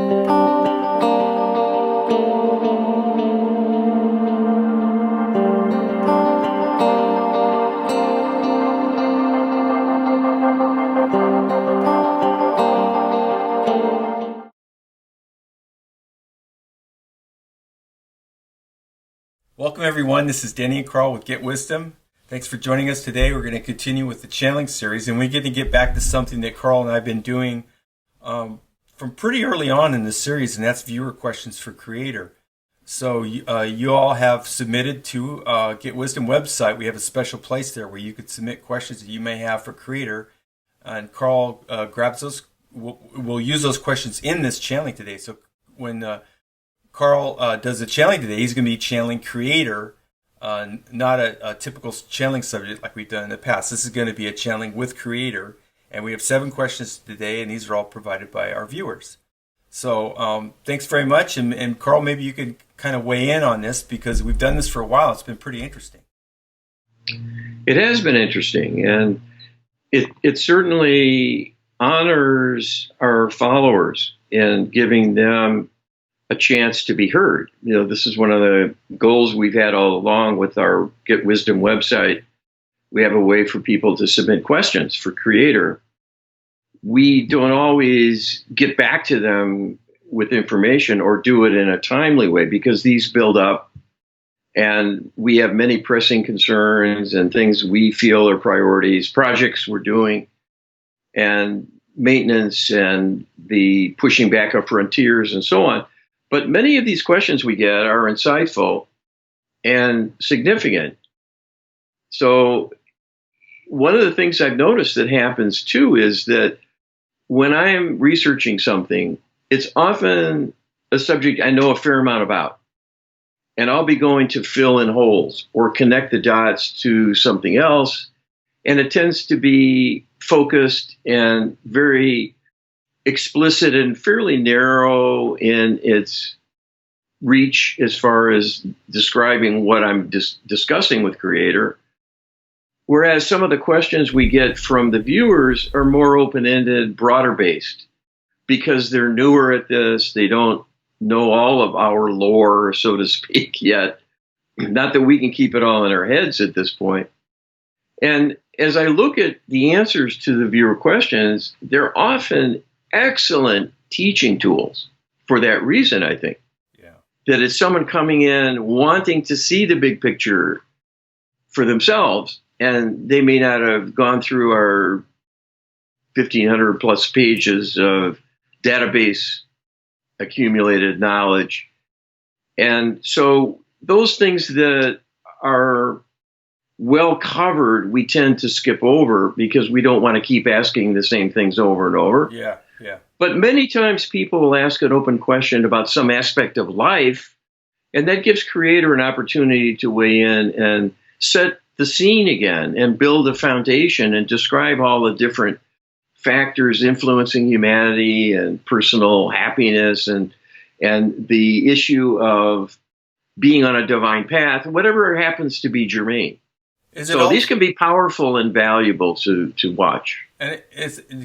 Welcome everyone, this is Danny and Karl with GetWisdom. Thanks for joining us today. We're going to continue with the channeling series, and we're going to get back to something that Karl and I have been doing from pretty early on in the series, and that's viewer questions for Creator. So you all have submitted to GetWisdom website. We have a special place there where you could submit questions that you may have for Creator, and Karl grabs those. We'll use those questions in this channeling today. So when Karl does the channeling today, he's going to be channeling Creator, not a typical channeling subject like we've done in the past. This is going to be a channeling with Creator, and we have 7 questions today, and these are all provided by our viewers. So thanks very much, and Karl, maybe you could kind of weigh in on this because we've done this for a while. It's been pretty interesting. It has been interesting, and it certainly honors our followers in giving them a chance to be heard. You know, this is one of the goals we've had all along with our GetWisdom website. We have a way for people to submit questions for Creator. We don't always get back to them with information or do it in a timely way because these build up and we have many pressing concerns and things we feel are priorities, projects we're doing, and maintenance and the pushing back of frontiers and so on. But many of these questions we get are insightful and significant. So one of the things I've noticed that happens too is that when I'm researching something, it's often a subject I know a fair amount about. And I'll be going to fill in holes or connect the dots to something else. And it tends to be focused and very explicit and fairly narrow in its reach as far as describing what I'm discussing with Creator. Whereas some of the questions we get from the viewers are more open-ended, broader based, because they're newer at this. They don't know all of our lore, so to speak, yet. Not that we can keep it all in our heads at this point. And as I look at the answers to the viewer questions, they're often excellent teaching tools for that reason, I think. Yeah. That it's someone coming in wanting to see the big picture for themselves, and they may not have gone through our 1,500 plus pages of database accumulated knowledge. And so those things that are well covered, we tend to skip over because we don't want to keep asking the same things over and over. Yeah. But many times people will ask an open question about some aspect of life, and that gives Creator an opportunity to weigh in and set the scene again and build a foundation and describe all the different factors influencing humanity and personal happiness and the issue of being on a divine path, whatever happens to be germane. So these can be powerful and valuable to watch. And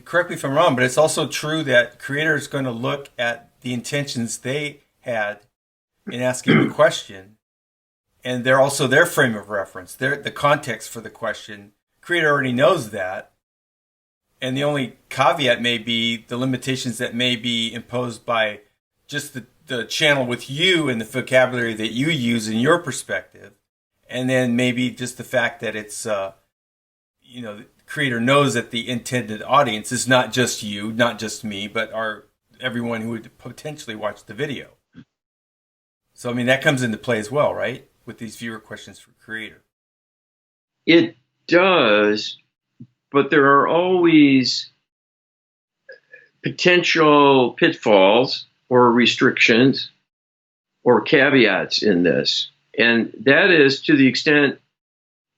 correct me if I'm wrong, but it's also true that Creator is going to look at the intentions they had in asking the question, and they're also their frame of reference, the context for the question. Creator already knows that, and the only caveat may be the limitations that may be imposed by just the channel with you and the vocabulary that you use in your perspective, and then maybe just the fact that it's Creator knows that the intended audience is not just you, not just me, but everyone who would potentially watch the video. So, I mean, that comes into play as well, right? With these viewer questions for Creator. It does, but there are always potential pitfalls or restrictions or caveats in this. And that is to the extent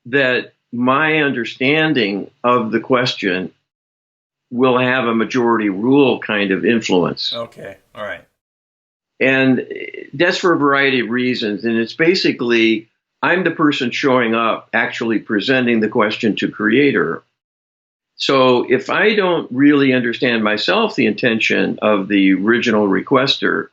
that my understanding of the question will have a majority rule kind of influence. Okay, all right. And that's for a variety of reasons. And it's basically, I'm the person showing up, actually presenting the question to Creator. So if I don't really understand myself the intention of the original requester,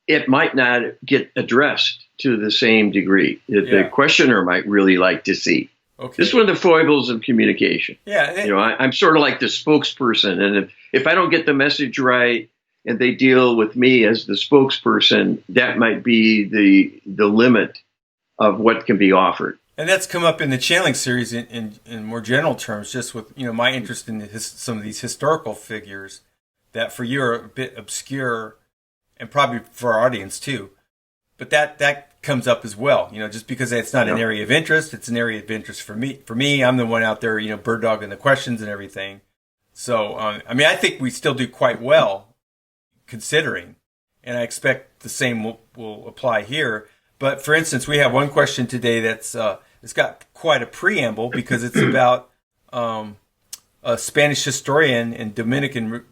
it might not get addressed to the same degree that the questioner might really like to see. Okay. This is one of the foibles of communication. Yeah. I'm sort of like the spokesperson, and if I don't get the message right and they deal with me as the spokesperson, that might be the limit of what can be offered. And that's come up in the channeling series in more general terms, just with my interest in some of these historical figures that for you are a bit obscure, and probably for our audience too. But that comes up as well, just because it's not an area of interest, it's an area of interest for me. For me, I'm the one out there, bird dogging the questions and everything. So, I think we still do quite well considering, and I expect the same will apply here. But for instance, we have one question today that's it's got quite a preamble because it's about a Spanish historian and Dominican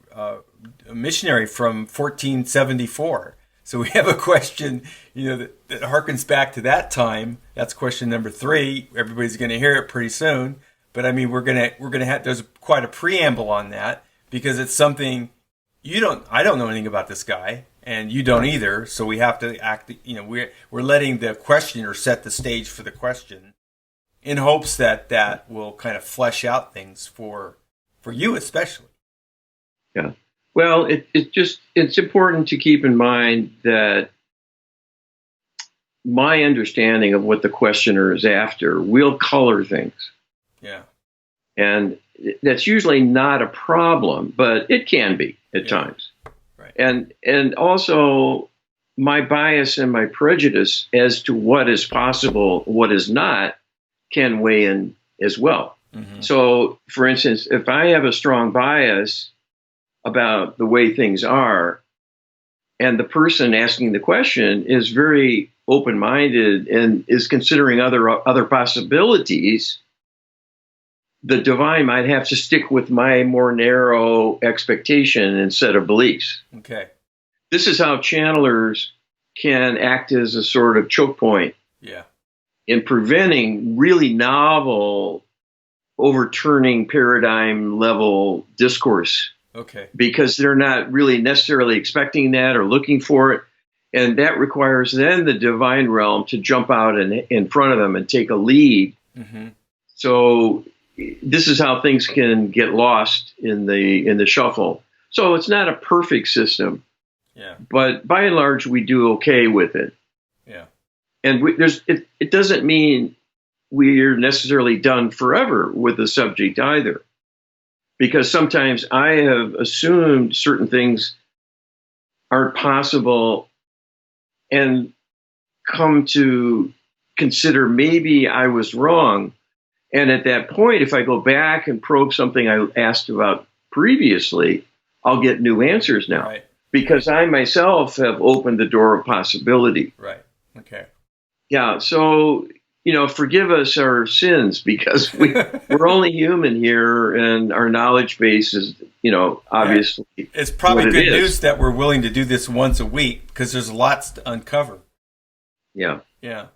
missionary from 1474. So we have a question, that harkens back to that time. That's question number 3. Everybody's going to hear it pretty soon. But we're gonna have, there's quite a preamble on that because it's something I don't know anything about this guy, and you don't either. So we have to act. We're letting the questioner set the stage for the question, in hopes that will kind of flesh out things for you especially. Yeah. Well, it's important to keep in mind that my understanding of what the questioner is after will color things. Yeah. And that's usually not a problem, but it can be at times. Right. And also my bias and my prejudice as to what is possible, what is not, can weigh in as well. Mm-hmm. So, for instance, if I have a strong bias about the way things are, and the person asking the question is very open-minded and is considering other possibilities, the divine might have to stick with my more narrow expectation and set of beliefs. Okay. This is how channelers can act as a sort of choke point. Yeah. In preventing really novel, overturning paradigm level discourse. Okay. Because they're not really necessarily expecting that or looking for it. And that requires then the divine realm to jump out in front of them and take a lead. Mm-hmm. So this is how things can get lost in the shuffle. So it's not a perfect system. Yeah. But by and large, we do okay with it. Yeah. And it doesn't mean we're necessarily done forever with the subject either. Because sometimes I have assumed certain things aren't possible and come to consider maybe I was wrong. And at that point, if I go back and probe something I asked about previously, I'll get new answers now. Right. Because I myself have opened the door of possibility. Right. Okay. Yeah. So, forgive us our sins because we're only human here and our knowledge base is, obviously. Yeah. It's probably good news that we're willing to do this once a week because there's lots to uncover. Yeah. Yeah.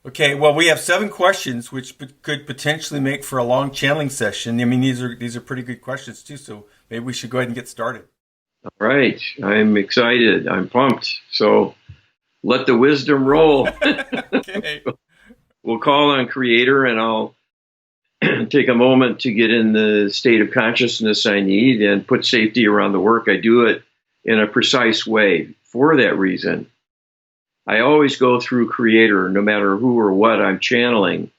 Okay. Well, we have 7 questions, which could potentially make for a long channeling session. These are pretty good questions too. So maybe we should go ahead and get started. All right. I'm excited. I'm pumped. So let the wisdom roll. Okay. We'll call on Creator, and I'll take a moment to get in the state of consciousness I need and put safety around the work. I do it in a precise way. For that reason, I always go through Creator, no matter who or what I'm channeling,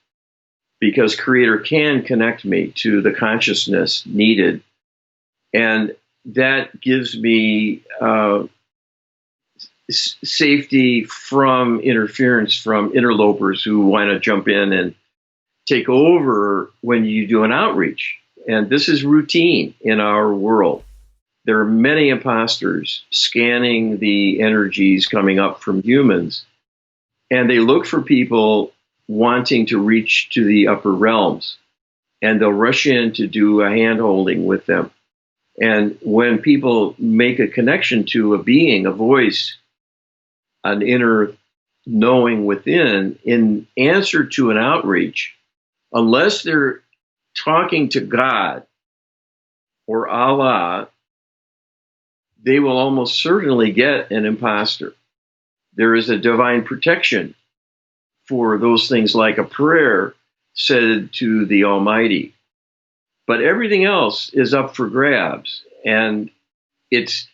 because Creator can connect me to the consciousness needed. And that gives me safety from interference from interlopers who want to jump in and take over when you do an outreach. And this is routine in our world. There are many imposters scanning the energies coming up from humans, and they look for people wanting to reach to the upper realms, and they'll rush in to do a hand-holding with them. And when people make a connection to a being, a voice, an inner knowing within, in answer to an outreach, unless they're talking to God or Allah, they will almost certainly get an imposter. There is a divine protection for those things like a prayer said to the Almighty. But everything else is up for grabs. And it's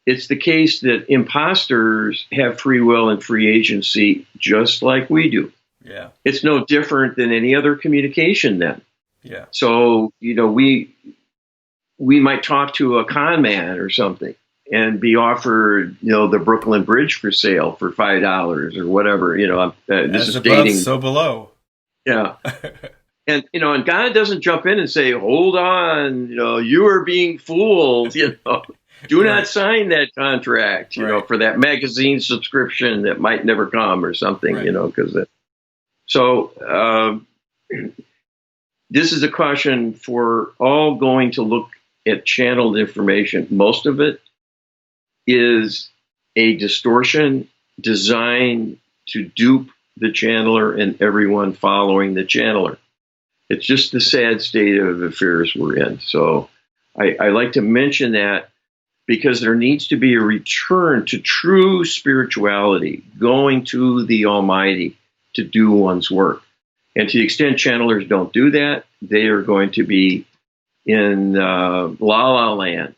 the case that imposters have free will and free agency just like we do. Yeah. It's no different than any other communication then. Yeah. So, we might talk to a con man or something and be offered, the Brooklyn Bridge for sale for $5 or whatever. This As is above, dating. so below. Yeah. And God doesn't jump in and say, hold on, you are being fooled, do not sign that contract, for that magazine subscription that might never come or something, because this is a caution for all going to look at channeled information. Most of it is a distortion designed to dupe the channeler and everyone following the channeler. It's just the sad state of affairs we're in. So I like to mention that because there needs to be a return to true spirituality, going to the Almighty to do one's work. And to the extent channelers don't do that, they are going to be in la la land,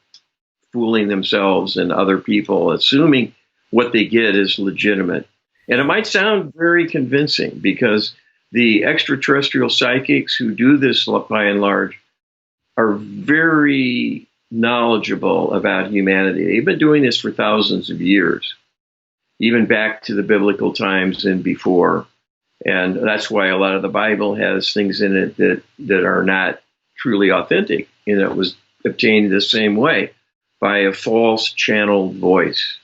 fooling themselves and other people, assuming what they get is legitimate. And it might sound very convincing because the extraterrestrial psychics who do this, by and large, are very knowledgeable about humanity. They've been doing this for thousands of years, even back to the biblical times and before. And that's why a lot of the Bible has things in it that are not truly authentic. It was obtained the same way by a false channeled voice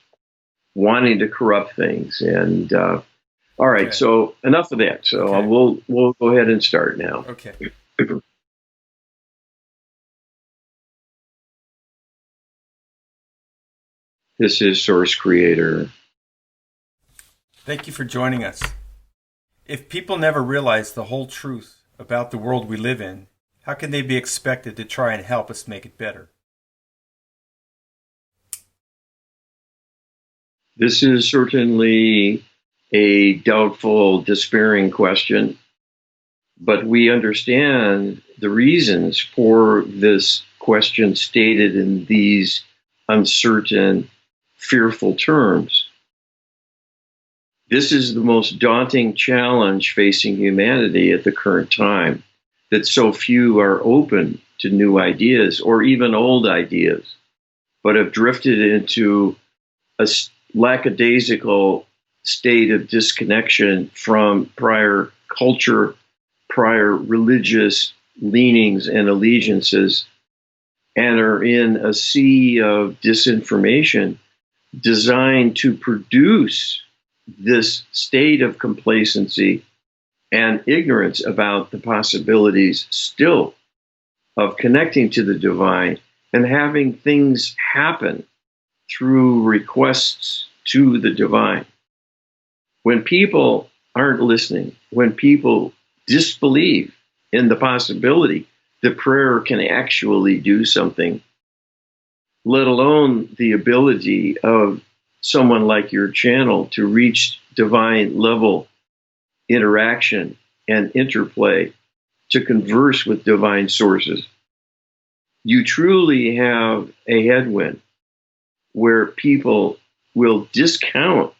wanting to corrupt things. And all right, Okay. So enough of that. So Okay. we'll go ahead and start now. Okay. This is Source Creator. Thank you for joining us. If people never realize the whole truth about the world we live in, how can they be expected to try and help us make it better? This is certainly a doubtful, despairing question, but we understand the reasons for this question stated in these uncertain, fearful terms. This is the most daunting challenge facing humanity at the current time, that so few are open to new ideas or even old ideas, but have drifted into a lackadaisical state of disconnection from prior culture, prior religious leanings and allegiances, and are in a sea of disinformation designed to produce this state of complacency and ignorance about the possibilities still of connecting to the divine and having things happen through requests to the divine. When people aren't listening, when people disbelieve in the possibility that prayer can actually do something, let alone the ability of someone like your channel to reach divine level interaction and interplay, to converse with divine sources, you truly have a headwind where people will discount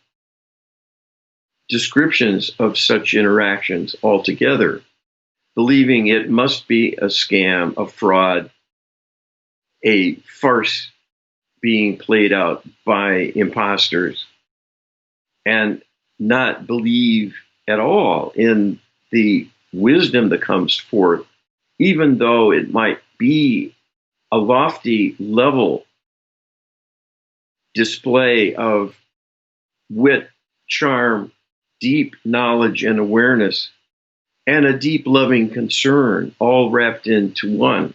descriptions of such interactions altogether, believing it must be a scam, a fraud, a farce being played out by imposters, and not believe at all in the wisdom that comes forth, even though it might be a lofty level display of wit, charm, deep knowledge and awareness, and a deep loving concern, all wrapped into one,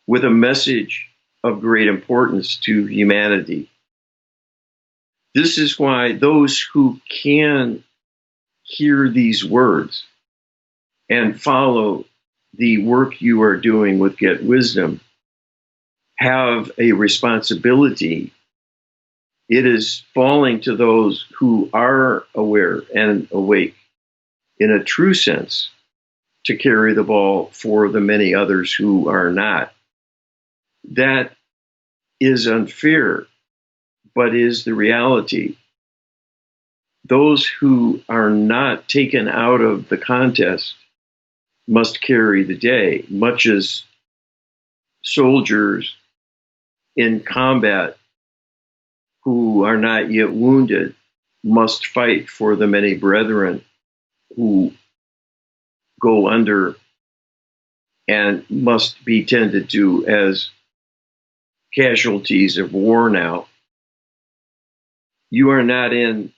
with a message of great importance to humanity. This is why those who can hear these words and follow the work you are doing with Get Wisdom have a responsibility. It is falling to those who are aware and awake in a true sense to carry the ball for the many others who are not. That is unfair, but is the reality. Those who are not taken out of the contest must carry the day, much as soldiers in combat who are not yet wounded must fight for the many brethren who go under and must be tended to as casualties of war now. You are not in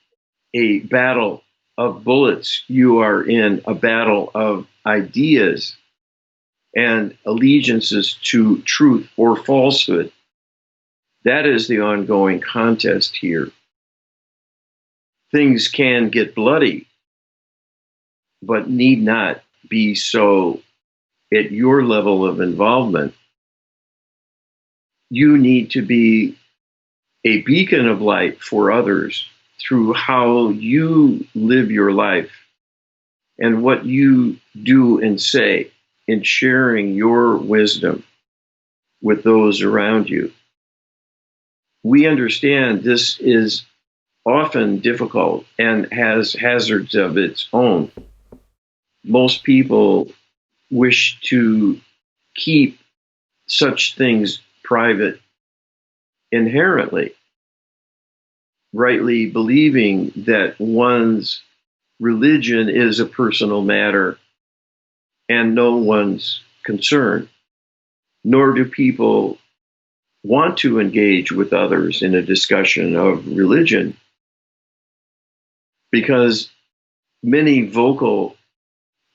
a battle of bullets. You are in a battle of ideas and allegiances to truth or falsehood. That is the ongoing contest here. Things can get bloody, but need not be so at your level of involvement. You need to be a beacon of light for others through how you live your life and what you do and say in sharing your wisdom with those around you. We understand this is often difficult and has hazards of its own. Most people wish to keep such things private inherently, rightly believing that one's religion is a personal matter and no one's concern. Nor do people want to engage with others in a discussion of religion, because many vocal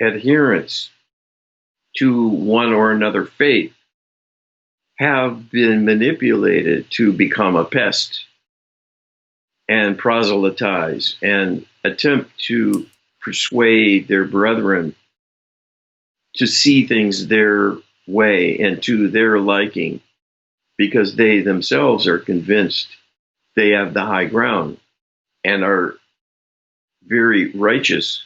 adherents to one or another faith have been manipulated to become a pest and proselytize and attempt to persuade their brethren to see things their way and to their liking, because they themselves are convinced they have the high ground and are very righteous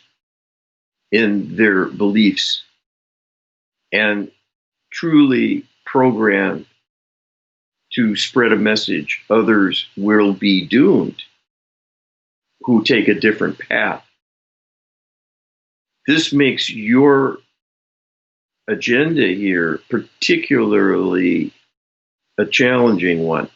in their beliefs and truly programmed to spread a message. Others will be doomed who take a different path. This makes your agenda here particularly a challenging one,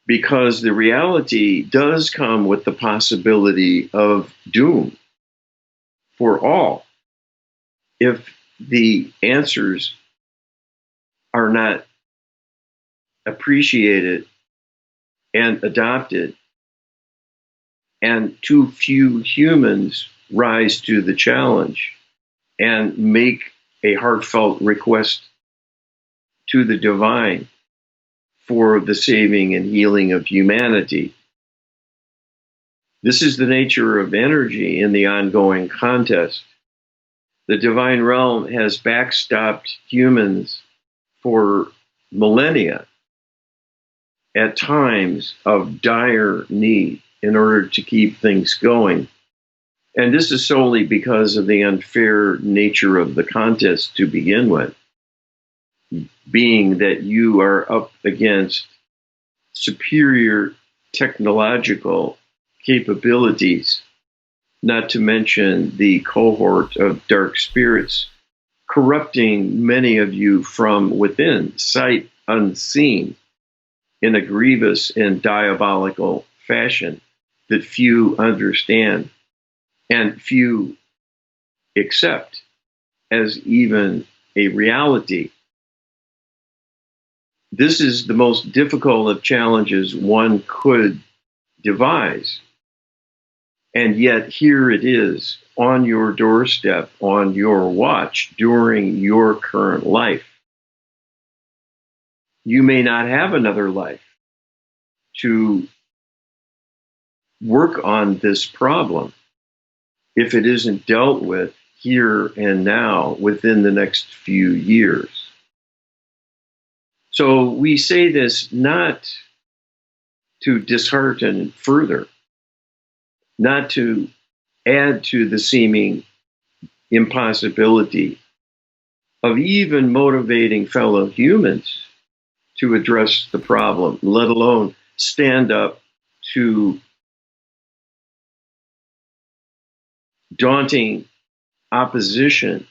because the reality does come with the possibility of doom for all if the answers are not appreciated and adopted, and too few humans rise to the challenge and make a heartfelt request to the divine for the saving and healing of humanity. This is the nature of energy in the ongoing contest. The divine realm has backstopped humans for millennia at times of dire need in order to keep things going. And this is solely because of the unfair nature of the contest to begin with, being that you are up against superior technological capabilities, not to mention the cohort of dark spirits corrupting many of you from within, sight unseen, in a grievous and diabolical fashion that few understand and few accept as even a reality. This is the most difficult of challenges one could devise. And yet here it is on your doorstep, on your watch, during your current life. You may not have another life to work on this problem if it isn't dealt with here and now within the next few years. So we say this not to dishearten further, not to add to the seeming impossibility of even motivating fellow humans to address the problem, let alone stand up to daunting opposition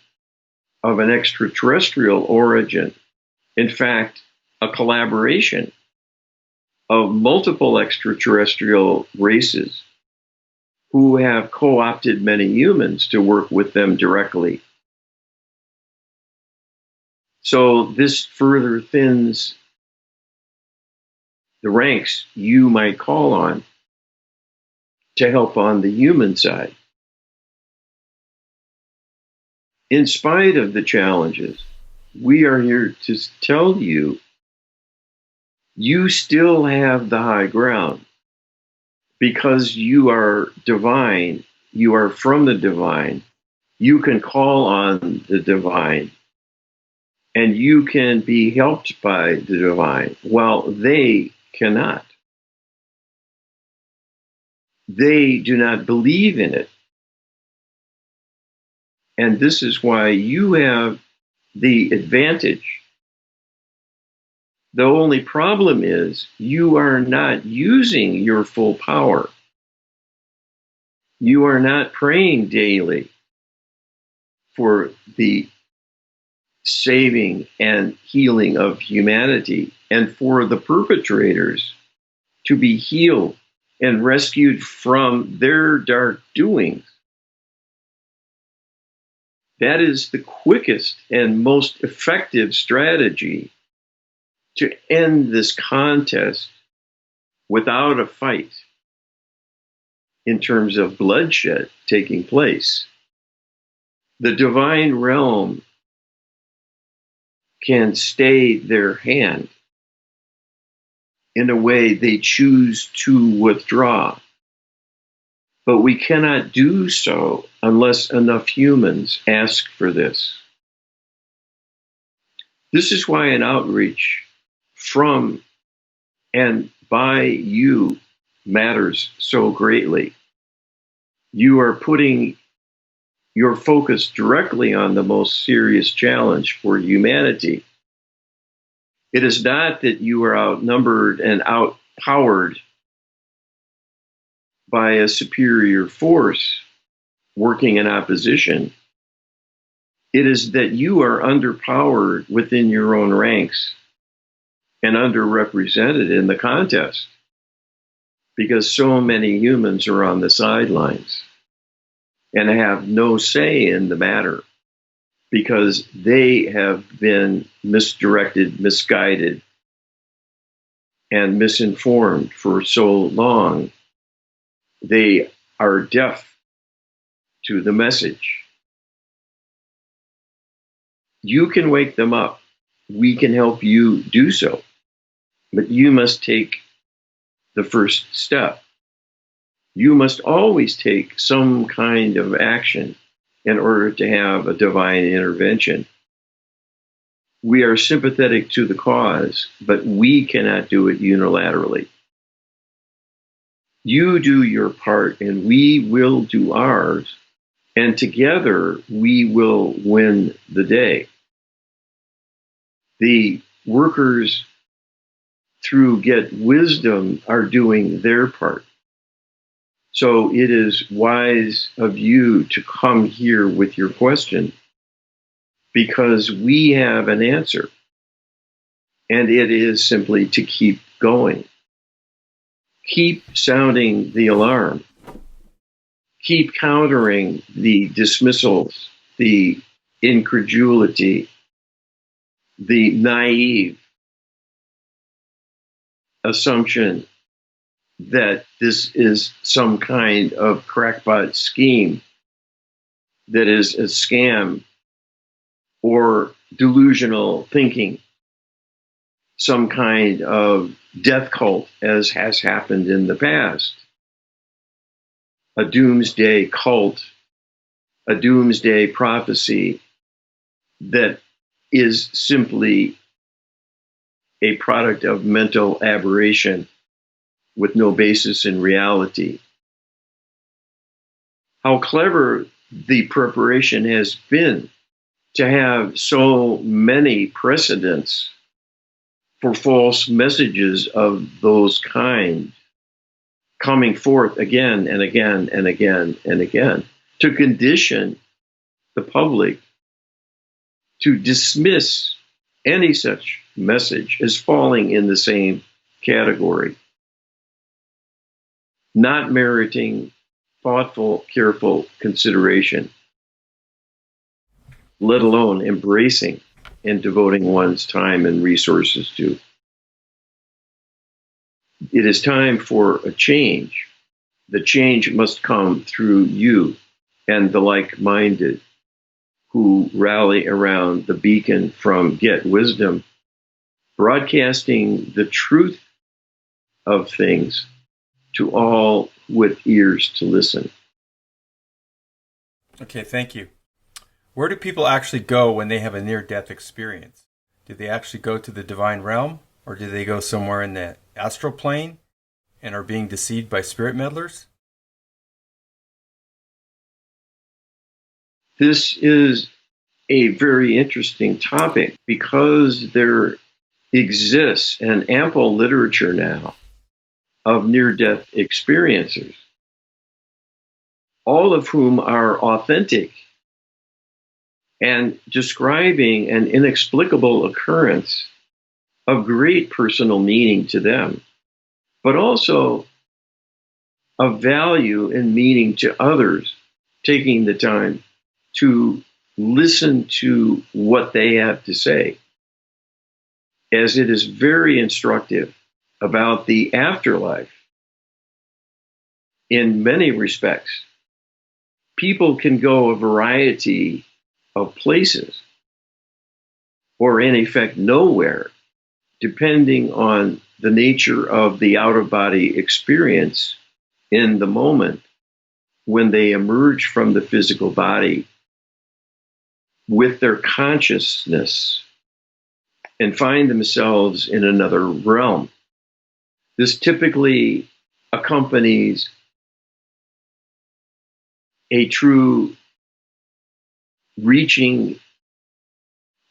of an extraterrestrial origin. In fact, a collaboration of multiple extraterrestrial races who have co-opted many humans to work with them directly. So this further thins the ranks you might call on to help on the human side. In spite of the challenges, we are here to tell you, you still have the high ground because you are divine, you are from the divine, you can call on the divine, and you can be helped by the divine, while they cannot. They do not believe in it. And this is why you have the advantage. The only problem is you are not using your full power. You are not praying daily for the saving and healing of humanity and for the perpetrators to be healed and rescued from their dark doings. That is the quickest and most effective strategy to end this contest without a fight in terms of bloodshed taking place. The divine realm can stay their hand in a way they choose to withdraw. But we cannot do so unless enough humans ask for this. This is why an outreach from and by you matters so greatly. You are putting your focus directly on the most serious challenge for humanity. It is not that you are outnumbered and outpowered by a superior force working in opposition. It is that you are underpowered within your own ranks and underrepresented in the contest because so many humans are on the sidelines and have no say in the matter because they have been misdirected, misguided, and misinformed for so long. They are deaf to the message. You can wake them up. We can help you do so. But you must take the first step. You must always take some kind of action in order to have a divine intervention. We are sympathetic to the cause, but we cannot do it unilaterally. You do your part, and we will do ours, and together we will win the day. The workers through GetWisdom are doing their part. So it is wise of you to come here with your question because we have an answer, and it is simply to keep going. Keep sounding the alarm. Keep countering the dismissals, the incredulity, the naive assumption that this is some kind of crackpot scheme that is a scam or delusional thinking, some kind of death cult, as has happened in the past, a doomsday cult a doomsday prophecy that is simply a product of mental aberration with no basis in reality. How clever the preparation has been to have so many precedents for false messages of those kinds coming forth again and again and again and again, to condition the public to dismiss any such message as falling in the same category, not meriting thoughtful, careful consideration, let alone embracing and devoting one's time and resources to. It is time for a change. The change must come through you and the like-minded who rally around the beacon from GetWisdom, broadcasting the truth of things to all with ears to listen. Okay, thank you. Where do people actually go when they have a near-death experience? Do they actually go to the divine realm, or do they go somewhere in the astral plane and are being deceived by spirit meddlers? This is a very interesting topic because there exists an ample literature now of near-death experiencers, all of whom are authentic and describing an inexplicable occurrence of great personal meaning to them, but also of value and meaning to others, taking the time to listen to what they have to say, as it is very instructive about the afterlife. In many respects, people can go a variety of places, or in effect nowhere, depending on the nature of the out-of-body experience in the moment when they emerge from the physical body with their consciousness and find themselves in another realm. This typically accompanies a true reaching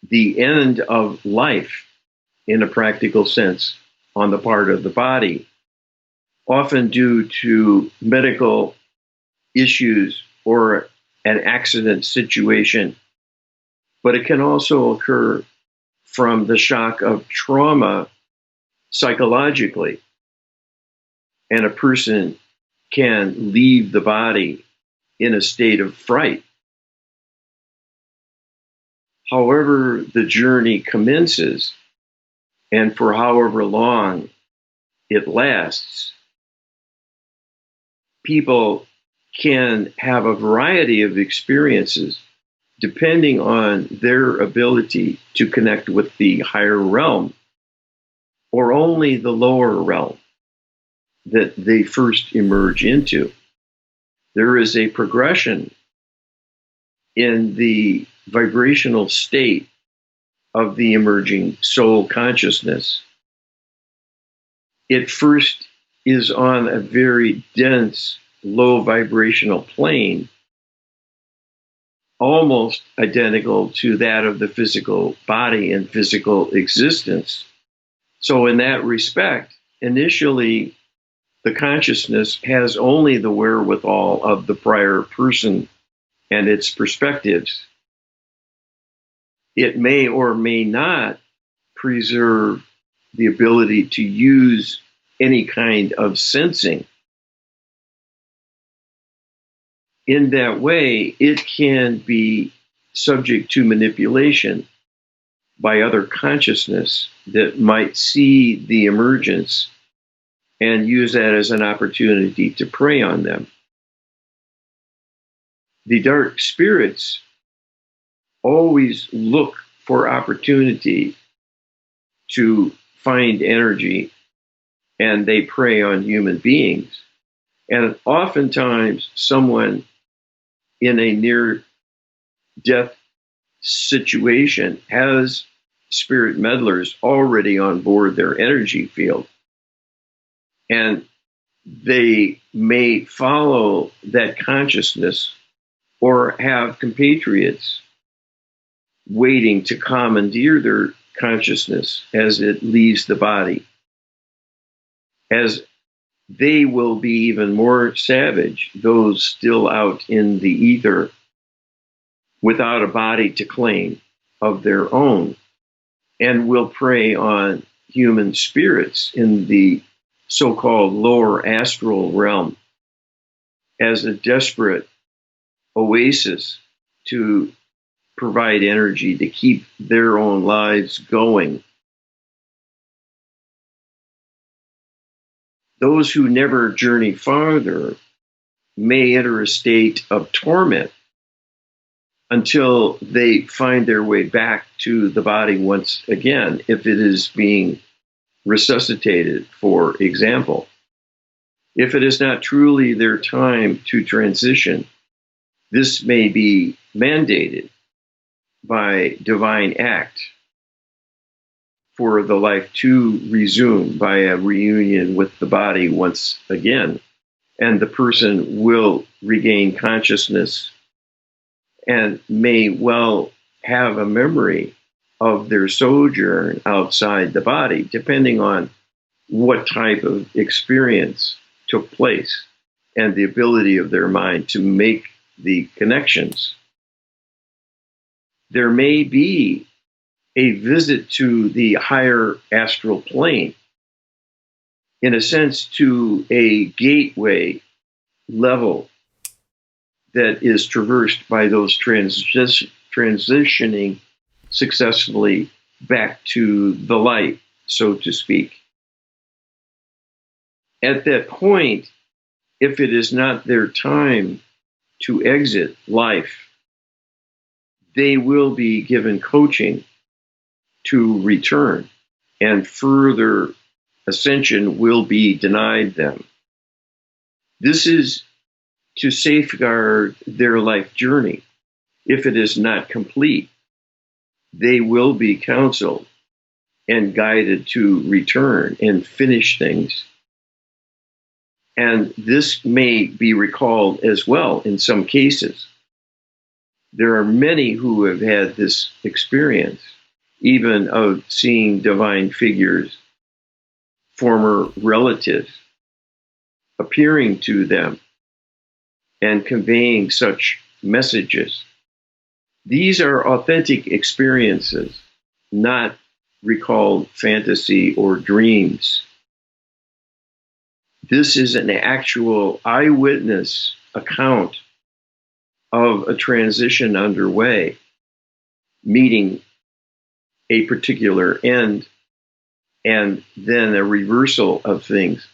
the end of life in a practical sense on the part of the body, often due to medical issues or an accident situation. But it can also occur from the shock of trauma psychologically, and a person can leave the body in a state of fright. However the journey commences, and for however long it lasts, people can have a variety of experiences depending on their ability to connect with the higher realm or only the lower realm that they first emerge into. There is a progression in the vibrational state of the emerging soul consciousness. It first is on a very dense, low vibrational plane, almost identical to that of the physical body and physical existence. So in that respect, initially, the consciousness has only the wherewithal of the prior person and its perspectives. It may or may not preserve the ability to use any kind of sensing. In that way, it can be subject to manipulation by other consciousness that might see the emergence and use that as an opportunity to prey on them. The dark spirits always look for opportunity to find energy, and they prey on human beings. And oftentimes, someone in a near death situation has spirit meddlers already on board their energy field. And they may follow that consciousness or have compatriots waiting to commandeer their consciousness as it leaves the body, as they will be even more savage, those still out in the ether without a body to claim of their own, and will prey on human spirits in the so-called lower astral realm as a desperate oasis to provide energy to keep their own lives going. Those who never journey farther may enter a state of torment until they find their way back to the body once again, if it is being resuscitated, for example. If it is not truly their time to transition, this may be mandated by divine act for the life to resume by a reunion with the body once again, and the person will regain consciousness and may well have a memory of their sojourn outside the body, depending on what type of experience took place and the ability of their mind to make the connections. There may be a visit to the higher astral plane, in a sense, to a gateway level that is traversed by those transitioning successfully back to the light, so to speak. At that point, if it is not their time to exit life, they will be given coaching to return, and further ascension will be denied them. This is to safeguard their life journey. If it is not complete, they will be counseled and guided to return and finish things. And this may be recalled as well in some cases. There are many who have had this experience, even of seeing divine figures, former relatives, appearing to them and conveying such messages. These are authentic experiences, not recalled fantasy or dreams. This is an actual eyewitness account of a transition underway, meeting a particular end, and then a reversal of things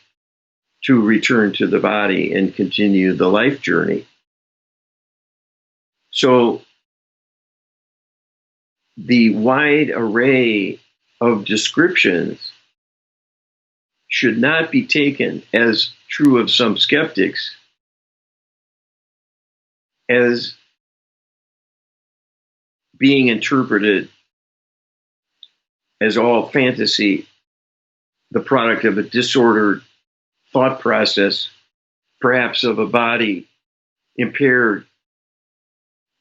to return to the body and continue the life journey. So the wide array of descriptions should not be taken as true of some skeptics as being interpreted as all fantasy, the product of a disordered thought process, perhaps of a body impaired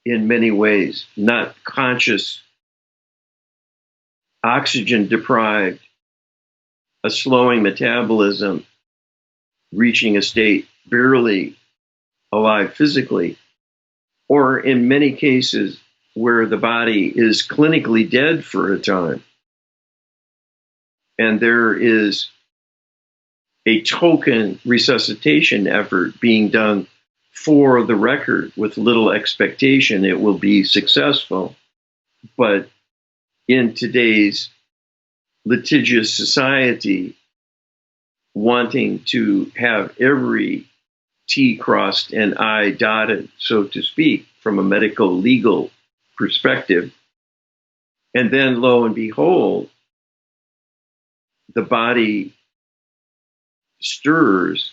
in many ways, not conscious, oxygen deprived, a slowing metabolism, reaching a state barely alive physically, or in many cases where the body is clinically dead for a time. And there is a token resuscitation effort being done for the record with little expectation it will be successful. But in today's litigious society, wanting to have every T crossed and I dotted, so to speak, from a medical legal perspective, and then lo and behold, the body stirs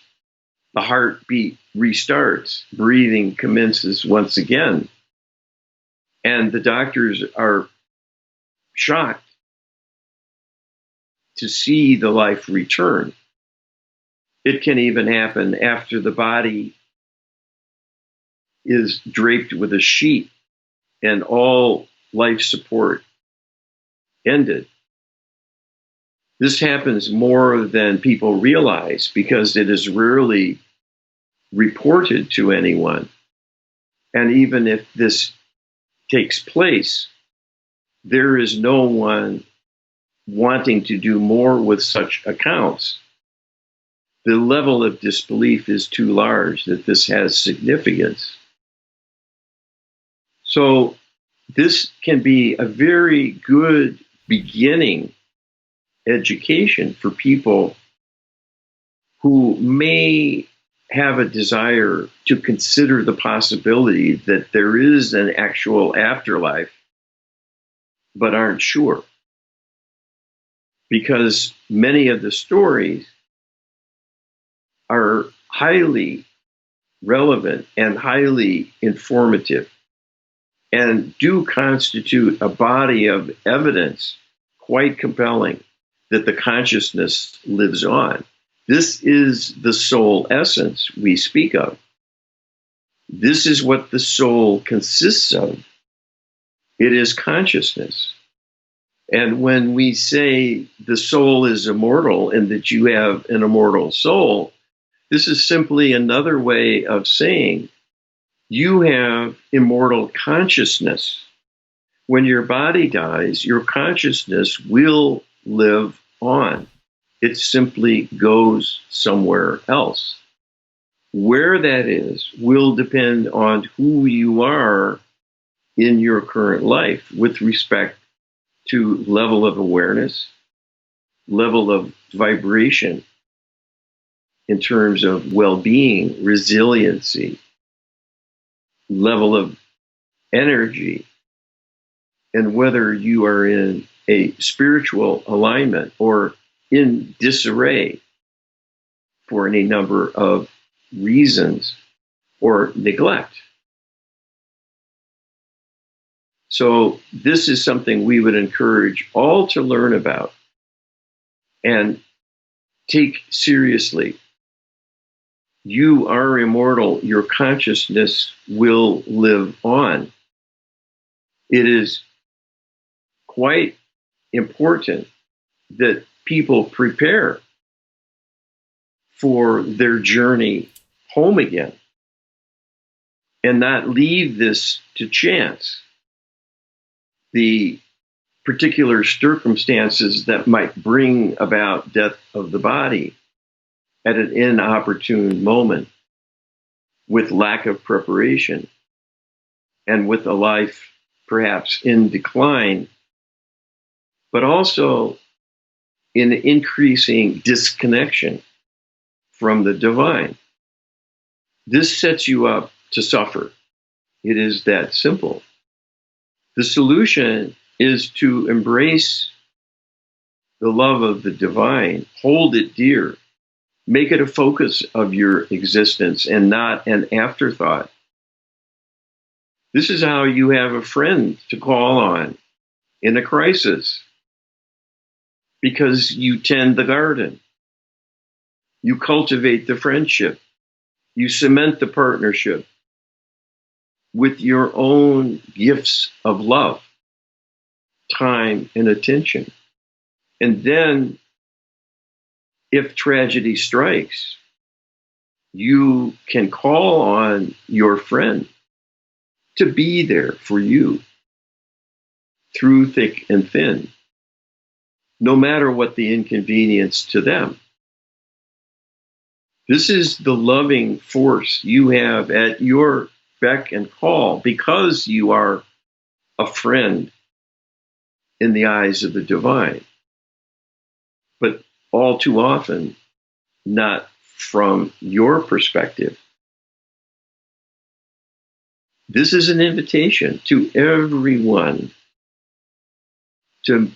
the heartbeat restarts, breathing commences once again. And the doctors are shocked to see the life return. It can even happen after the body is draped with a sheet and all life support ended. This happens more than people realize because it is rarely reported to anyone. And even if this takes place, there is no one wanting to do more with such accounts. The level of disbelief is too large that this has significance. So this can be a very good beginning education for people who may have a desire to consider the possibility that there is an actual afterlife, but aren't sure. Because many of the stories are highly relevant and highly informative and do constitute a body of evidence quite compelling that the consciousness lives on. This is the soul essence we speak of. This is what the soul consists of. It is consciousness. And when we say the soul is immortal and that you have an immortal soul, this is simply another way of saying you have immortal consciousness. When your body dies, your consciousness will live on. It simply goes somewhere else. Where that is will depend on who you are in your current life with respect to level of awareness, level of vibration in terms of well-being, resiliency, level of energy, and whether you are in a spiritual alignment or in disarray for any number of reasons or neglect. So this is something we would encourage all to learn about and take seriously. You are immortal. Your consciousness will live on. It is quite important that people prepare for their journey home again and not leave this to chance. The particular circumstances that might bring about death of the body at an inopportune moment with lack of preparation and with a life perhaps in decline, but also in increasing disconnection from the divine. This sets you up to suffer. It is that simple. The solution is to embrace the love of the divine, hold it dear, make it a focus of your existence and not an afterthought. This is how you have a friend to call on in a crisis, because you tend the garden, you cultivate the friendship, you cement the partnership with your own gifts of love, time, and attention. And then, if tragedy strikes, you can call on your friend to be there for you through thick and thin, no matter what the inconvenience to them. This is the loving force you have at your beck and call because you are a friend in the eyes of the divine. But all too often, not from your perspective. This is an invitation to everyone to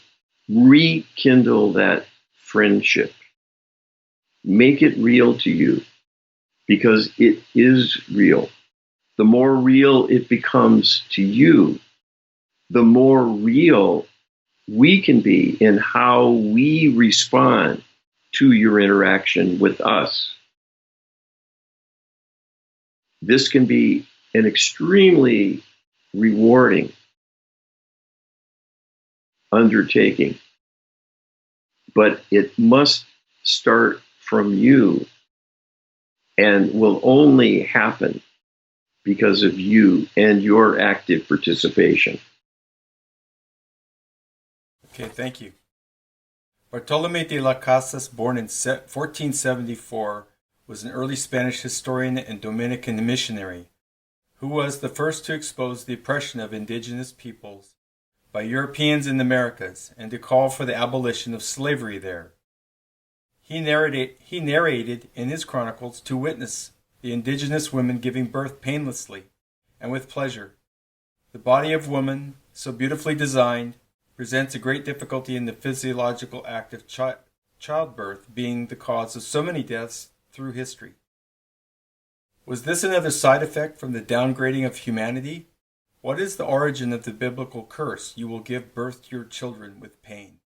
rekindle that friendship. Make it real to you. because it is real. The more real it becomes to you, the more real we can be in how we respond to your interaction with us. This can be an extremely rewarding undertaking, but it must start from you and will only happen because of you and your active participation. Okay, thank you. Bartolomé de Las Casas, born in 1474, was an early Spanish historian and Dominican missionary who was the first to expose the oppression of indigenous peoples by Europeans in the Americas and to call for the abolition of slavery there. He narrated in his chronicles to witness the indigenous women giving birth painlessly and with pleasure. The body of woman, so beautifully designed, presents a great difficulty in the physiological act of childbirth being the cause of so many deaths through history. Was this another side effect from the downgrading of humanity? What is the origin of the biblical curse, "You will give birth to your children with pain"?